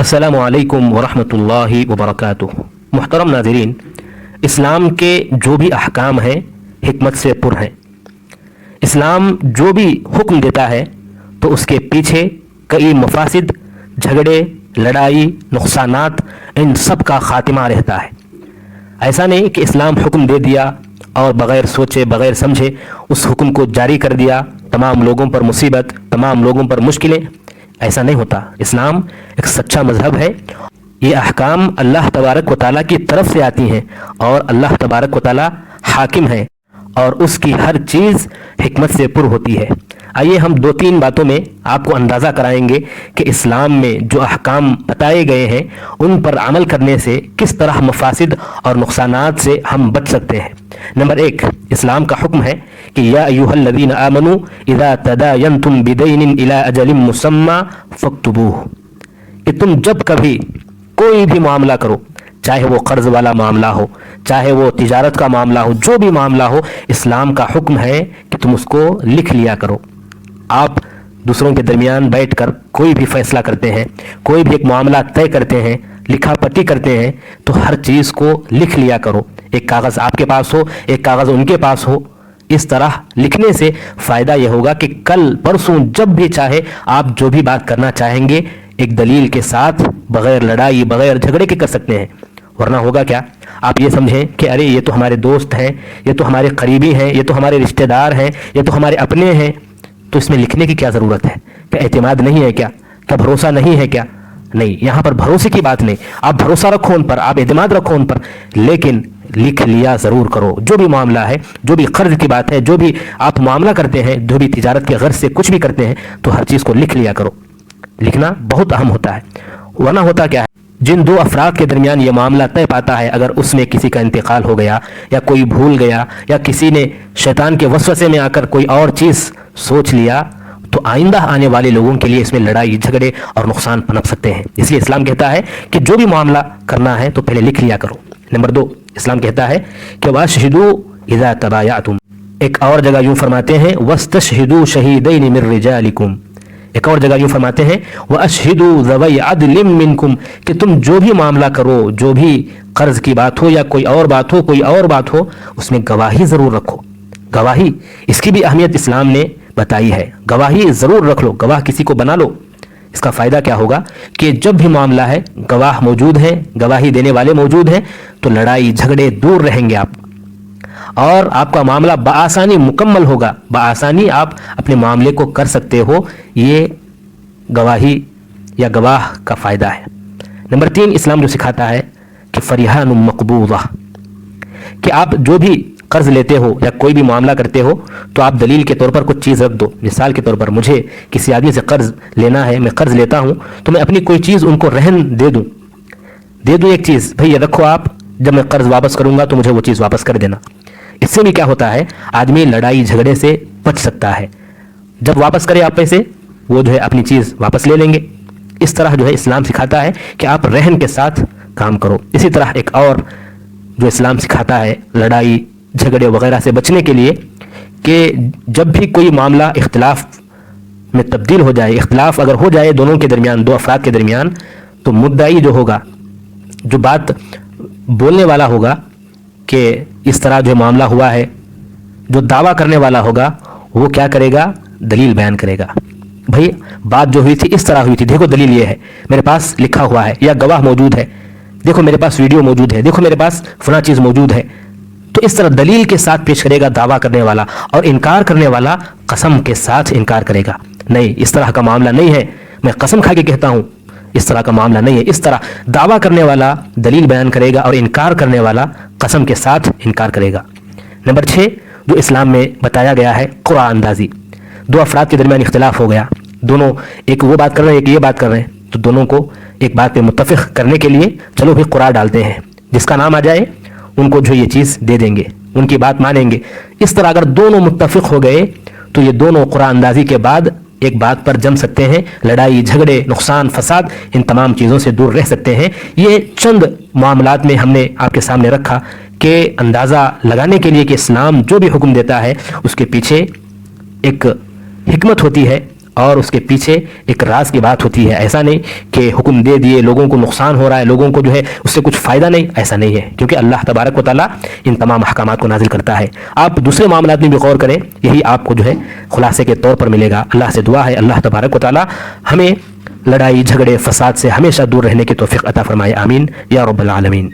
السلام علیکم ورحمۃ اللہ وبرکاتہ۔ محترم ناظرین، اسلام کے جو بھی احکام ہیں حکمت سے پر ہیں۔ اسلام جو بھی حکم دیتا ہے تو اس کے پیچھے کئی مفاسد، جھگڑے، لڑائی، نقصانات، ان سب کا خاتمہ رہتا ہے۔ ایسا نہیں کہ اسلام حکم دے دیا اور بغیر سوچے بغیر سمجھے اس حکم کو جاری کر دیا، تمام لوگوں پر مصیبت، تمام لوگوں پر مشکلیں۔ ایسا نہیں ہوتا۔ اسلام ایک سچا مذہب ہے۔ یہ احکام اللہ تبارک و تعالیٰ کی طرف سے آتی ہیں اور اللہ تبارک و تعالیٰ حاکم ہے اور اس کی ہر چیز حکمت سے پر ہوتی ہے۔ آئیے ہم دو تین باتوں میں آپ کو اندازہ کرائیں گے کہ اسلام میں جو احکام بتائے گئے ہیں ان پر عمل کرنے سے کس طرح مفاسد اور نقصانات سے ہم بچ سکتے ہیں۔ نمبر 1، اسلام کا حکم ہے کہ یا ایھا الذین آمنوا اذا تداینتم بدین الی اجل مسمی فاکتبوہ، کہ تم جب کبھی کوئی بھی معاملہ کرو، چاہے وہ قرض والا معاملہ ہو، چاہے وہ تجارت کا معاملہ ہو، جو بھی معاملہ ہو، اسلام کا حکم ہے کہ تم اس کو لکھ لیا کرو۔ آپ دوسروں کے درمیان بیٹھ کر کوئی بھی فیصلہ کرتے ہیں، کوئی بھی ایک معاملہ طے کرتے ہیں، لکھا پٹی کرتے ہیں، تو ہر چیز کو لکھ لیا کرو۔ ایک کاغذ آپ کے پاس ہو، ایک کاغذ ان کے پاس ہو۔ اس طرح لکھنے سے فائدہ یہ ہوگا کہ کل پرسوں جب بھی چاہے آپ جو بھی بات کرنا چاہیں گے ایک دلیل کے ساتھ، بغیر لڑائی بغیر جھگڑے کے کر سکتے ہیں۔ ورنہ ہوگا کیا؟ آپ یہ سمجھیں کہ ارے یہ تو ہمارے دوست ہیں، یہ تو ہمارے قریبی ہیں، یہ تو ہمارے رشتہ دار ہیں، یہ تو ہمارے اپنے ہیں، تو اس میں لکھنے کی کیا ضرورت ہے؟ کیا اعتماد نہیں ہے کیا بھروسہ نہیں ہے کیا؟ نہیں، یہاں پر بھروسے کی بات نہیں۔ آپ بھروسہ رکھو ان پر، آپ اعتماد رکھو ان پر، لیکن لکھ لیا ضرور کرو۔ جو بھی معاملہ ہے، جو بھی قرض کی بات ہے، جو بھی آپ معاملہ کرتے ہیں، جو بھی تجارت کے غرض سے کچھ بھی کرتے ہیں، تو ہر چیز کو لکھ لیا کرو۔ لکھنا بہت اہم ہوتا ہے۔ ورنہ ہوتا کیا ہے، جن دو افراد کے درمیان یہ معاملہ طے پاتا ہے، اگر اس میں کسی کا انتقال ہو گیا یا کوئی بھول گیا یا کسی نے شیطان کے وسوسے میں آ کر کوئی اور چیز سوچ لیا، تو آئندہ آنے والے لوگوں کے لیے اس میں لڑائی، جھگڑے اور نقصان پنپ سکتے ہیں۔ اس لیے اسلام کہتا ہے کہ جو بھی معاملہ کرنا ہے تو پہلے لکھ لیا کرو۔ نمبر 2، اسلام کہتا ہے کہ وَأَشْهِدُوا إِذَا تَبَايَعْتُمْ، ایک اور جگہ یوں فرماتے ہیں وَاسْتَشْهِدُوا شَهِيدَيْنِ مِن رِجَالِكُمْ، ایک اور جگہ یوں فرماتے ہیں وَأَشْهِدُوا ذَوَيْ عَدْلٍ مِّنكُمْ، کہ تم جو بھی معاملہ کرو، جو بھی قرض کی بات ہو یا کوئی اور بات ہو، کوئی اور بات ہو، اس میں گواہی ضرور رکھو۔ گواہی، اس کی بھی اہمیت اسلام نے بتائی ہے۔ گواہی ضرور رکھ لو، گواہ کسی کو بنا لو۔ اس کا فائدہ کیا ہوگا کہ جب بھی معاملہ ہے گواہ موجود ہیں، گواہی دینے والے موجود ہیں، تو لڑائی جھگڑے دور رہیں گے آپ، اور آپ کا معاملہ بآسانی مکمل ہوگا، بآسانی آپ اپنے معاملے کو کر سکتے ہو۔ یہ گواہی یا گواہ کا فائدہ ہے۔ نمبر 3، اسلام جو سکھاتا ہے کہ فریحان مقبوضہ، کہ آپ جو بھی قرض لیتے ہو یا کوئی بھی معاملہ کرتے ہو تو آپ دلیل کے طور پر کچھ چیز رکھ دو۔ مثال کے طور پر مجھے کسی آدمی سے قرض لینا ہے، میں قرض لیتا ہوں تو میں اپنی کوئی چیز ان کو رہن دے دوں ایک چیز، بھئی یہ رکھو آپ، جب میں قرض واپس کروں گا تو مجھے وہ چیز واپس کر دینا۔ اس سے بھی کیا ہوتا ہے، آدمی لڑائی جھگڑے سے بچ سکتا ہے۔ جب واپس کرے آپ پیسے، وہ جو ہے اپنی چیز واپس لے لیں گے۔ اس طرح جو ہے اسلام سکھاتا ہے کہ آپ رہن کے ساتھ کام کرو۔ اسی طرح ایک اور جو اسلام سکھاتا ہے لڑائی جھگڑے وغیرہ سے بچنے کے لیے، کہ جب بھی کوئی معاملہ اختلاف میں تبدیل ہو جائے، اختلاف اگر ہو جائے دونوں کے درمیان، دو افراد کے درمیان، تو مدعی جو ہوگا، جو بات بولنے والا ہوگا کہ اس طرح جو معاملہ ہوا ہے، جو دعویٰ کرنے والا ہوگا وہ کیا کرے گا، دلیل بیان کرے گا۔ بھئی بات جو ہوئی تھی اس طرح ہوئی تھی، دیکھو دلیل یہ ہے، میرے پاس لکھا ہوا ہے یا گواہ موجود ہے، دیکھو میرے پاس ویڈیو موجود ہے، دیکھو میرے پاس فلاں چیز موجود ہے۔ تو اس طرح دلیل کے ساتھ پیش کرے گا دعویٰ کرنے والا، اور انکار کرنے والا قسم کے ساتھ انکار کرے گا۔ نہیں، اس طرح کا معاملہ نہیں ہے، میں قسم کھا کے کہتا ہوں اس طرح کا معاملہ نہیں ہے۔ اس طرح دعویٰ کرنے والا دلیل بیان کرے گا اور انکار کرنے والا قسم کے ساتھ انکار کرے گا۔ نمبر 6، جو اسلام میں بتایا گیا ہے قرعہ اندازی۔ دو افراد کے درمیان اختلاف ہو گیا، دونوں ایک وہ بات کر رہے ہیں ایک یہ بات کر رہے ہیں، تو دونوں کو ایک بات پہ متفق کرنے کے لیے چلو بھی قرعہ ڈالتے ہیں، جس کا نام آ جائے ان کو جو یہ چیز دے دیں گے، ان کی بات مانیں گے۔ اس طرح اگر دونوں متفق ہو گئے تو یہ دونوں قرعہ اندازی کے بعد ایک بات پر جم سکتے ہیں، لڑائی جھگڑے نقصان فساد ان تمام چیزوں سے دور رہ سکتے ہیں۔ یہ چند معاملات میں ہم نے آپ کے سامنے رکھا کہ اندازہ لگانے کے لیے کہ اسلام جو بھی حکم دیتا ہے اس کے پیچھے ایک حکمت ہوتی ہے اور اس کے پیچھے ایک راز کی بات ہوتی ہے. ایسا نہیں کہ حکم دے دیے, لوگوں کو نقصان ہو رہا ہے, لوگوں کو جو ہے اس سے کچھ فائدہ نہیں, ایسا نہیں ہے, کیونکہ اللہ تبارک و تعالیٰ ان تمام احکامات کو نازل کرتا ہے. آپ دوسرے معاملات میں بھی غور کریں, یہی آپ کو جو ہے خلاصے کے طور پر ملے گا. اللہ سے دعا ہے اللہ تبارک و تعالیٰ ہمیں لڑائی جھگڑے فساد سے ہمیشہ دور رہنے کی توفیق عطا فرمائے. آمین یا رب العالمین.